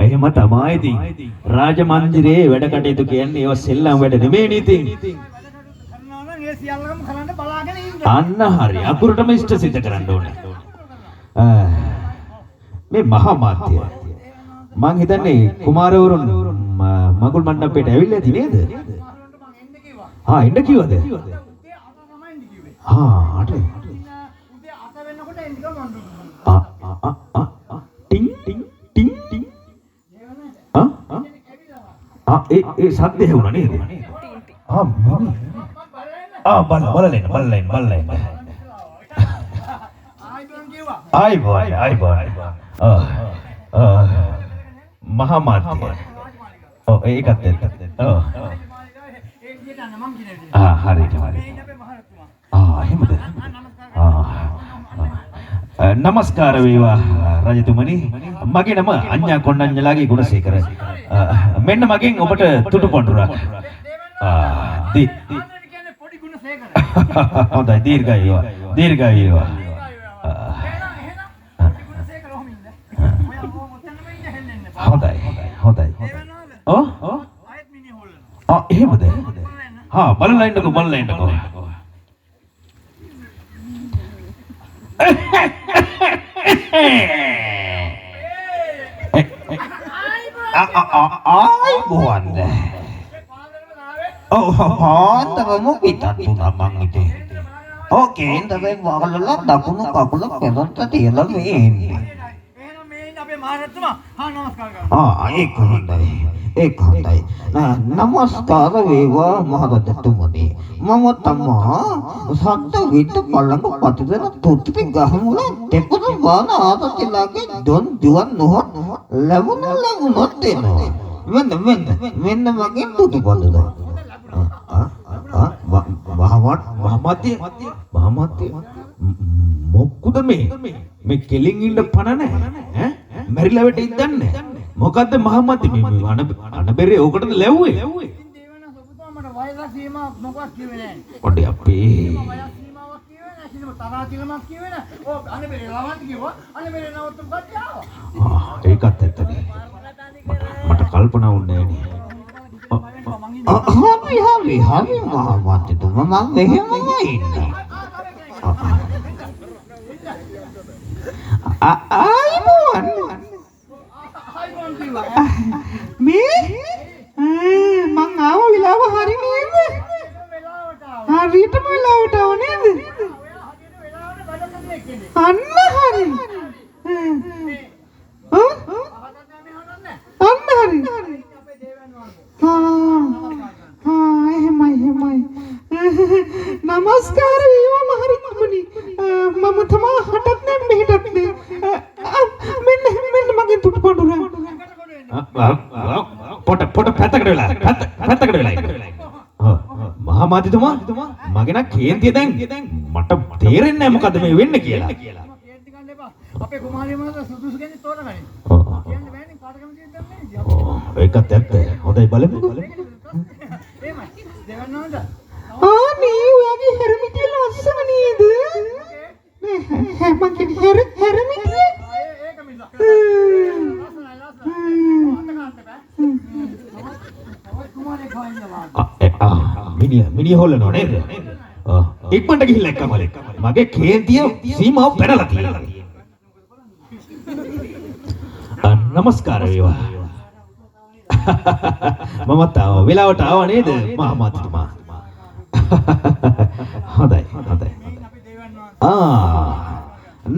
එහෙම තමයි ඉතින්. රාජමන්දිරේ වැඩ කටයුතු කියන්නේ ඒව සෙල්ලම් වැඩ නෙමෙයිනේ ඉතින්. අන්න හරි. අකුරටම ඉෂ්ට සිද්ධ කරන්න ඕනේ. මේ මහා මාත්‍ය මං හිතන්නේ කුමාරවරුන් මගුල් මණ්ඩපයට ඇවිල්ලා ඇති නේද? ආ එන්න කිව්වද? අට ටින් ටින් ටින් ටින් ඒ සද්ද ඇහුණා නේද? බලන්න. ආයි මහා මාත්‍ය. ඒකත් ඇත්ත. හරි. එහෙමද? නමස්කාර වේවා රජතුමනි. මගේ නම අඤ්ඤා කොණ්ඩඤ්ඤලාගේ ගුණසේකර. මෙන්න මගෙන් ඔබට තුටු පොඬුරක්. හොඳයි දීර්ඝායු වේවා. හොඳයි. එහෙමද? බලලා ඉන්නකෝ. Ay buwan deh. Kamu kita tuh namang itu. Oke, tapi kalau lah aku kenon tadi lebih. एक होता ना नमस्कार वेवा महादत्तमुनि मम तम्मा सत्त वित्त पलंग पतिदन तुत्ति गहमुला तेपद बाना आदतिलागे don duan nohot lemun teno when mage tutu banduda මහාමාත්‍ය මොක්කුද මේ කෙලින් ඉන්න පණ නැහැ මැරිලා වැටෙයිද දන්නේ මොකද්ද මහාමාත්‍ය මේ අනබෙරේ ඕකටද ලැව්වේ ඔඩේ අපේ ඒකත් ඇත්තනේ මට කල්පනා වුණේ නෑනේ hari Muhammad itu memang bagaimana ini? Aibuan, me? Mangau wilawa hari ini? Hari itu wilawa tahun ini? Anna hari? Anna hari? එහෙමයි නමස්කාර වේවා මහරජතුමනි මම තමා හටත් නෑ මෙහෙටත් නෑ මෙන්න මගෙන් තුටු පොඬුර පොට පැත්තකට වෙලා මහාමාත්‍යතුමා මගේ නම් කේන්තිය දැන් මට තේරෙන්නේ නෑ මොකද්ද මේ වෙන්නේ කියලා අපේ කුමාරිය මහතා සුදුසු කෙනෙක් තෝරගනි කියන්න බෑනේ කාටකම දෙන්නේ ඒකත් ඇත්ත හොඳයි බලමුකෝ නේ ඔයාගේ හැරමිටිය ලස්සන නේද? නේ මගේ හැරමිටිය ඒක මිස ලස්සනයි මිනිහ හොල්ලනෝ නේද? ඉක්මනට ගිහිල්ලා එක්කම මගේ කේන්තිය සීමාව පැනලා තියෙනවා. නමස්කාර වේවා. මමත් වෙලාවට ආවා නේද මහාමාත්‍යතුමා? හොඳයි.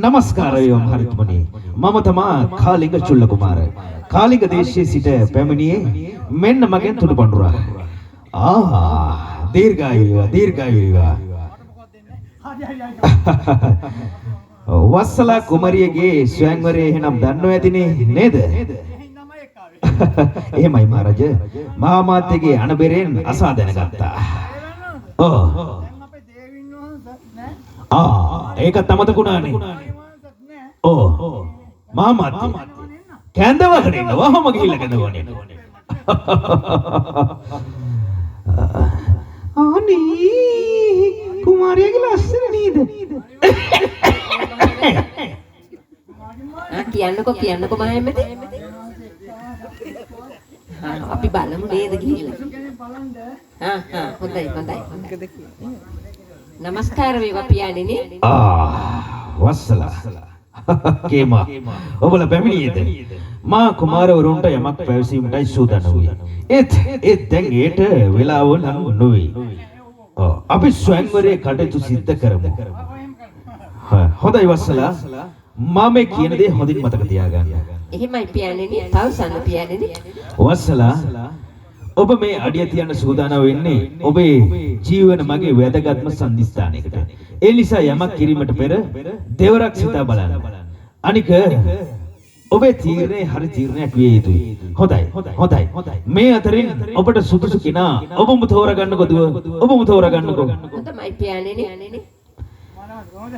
නමස්කාර වේවා මහරජතුමනි. මම තමා කාලිංග චුල්ල කුමාර. කාලිංග දේශයේ සිට පැමිණියේ මෙන්න මගෙන් තුඩු පඬුරා. දීර්ඝායු වේවා. වස්සලා කුමරියගේ ස්වයංවරය එහෙනම් දන්නව ඇතිනේ නේද? එහෙමයි මහරජ. මහාමාත්‍යගේ අනබෙරෙන් අසා දැනගත්තා. ඒකත් අමතකුණානේ. මහාමාත්‍ය කැඳවගෙන ඉන්නවා. ඔහොම ගිහිල්ලා කැඳවගෙන ඉන්නවා. අනේ කුමාරයාගේ ලස්සන නේද? කියන්නකෝ මහේමද? අපි බලමු නේද ගිහිල්ලා. කෙනෙක් බලන්න හොඳයි. නමස්කාර වේවා පියාණෙනි. වස්සලා කේමා ඔබලා පැමිණියේද? මා කුමාරවරුන්ට යමක් පැවසීමටයි සූදානම් වූයේ. ඒත් දැන් ඒට වෙලාව නොවේ. අපි ස්වයංවරයේ කටයුතු සිද්ධ කරමු. හොඳයි වස්සලා, මා මේ කියන දේ හොඳින් මතක තියාගන්න. එහෙමයි පියාණෙනි. පවසන්න පියාණෙනි. වස්සලා, ඔබ මේ අඩිය තියන්න සූදානම් වෙන්නේ ඔබේ ජීවන මගේ වැදගත්ම සම්දිස්ථානයකට. ඒ නිසා යමක් කිරීමට පෙර දෙවරක් සිතා බලන්න. අනික ඔබේ තීරණය හරි තීරණයක් විය යුතුයි. හොඳයි. මේ අතරින් ඔබට සුදුසු කෙනා ඔබම තෝරගන්නකො දුව. ඔබම තෝරගන්නකො. හොඳයි පියාණෙනි. මනස කොහොමද?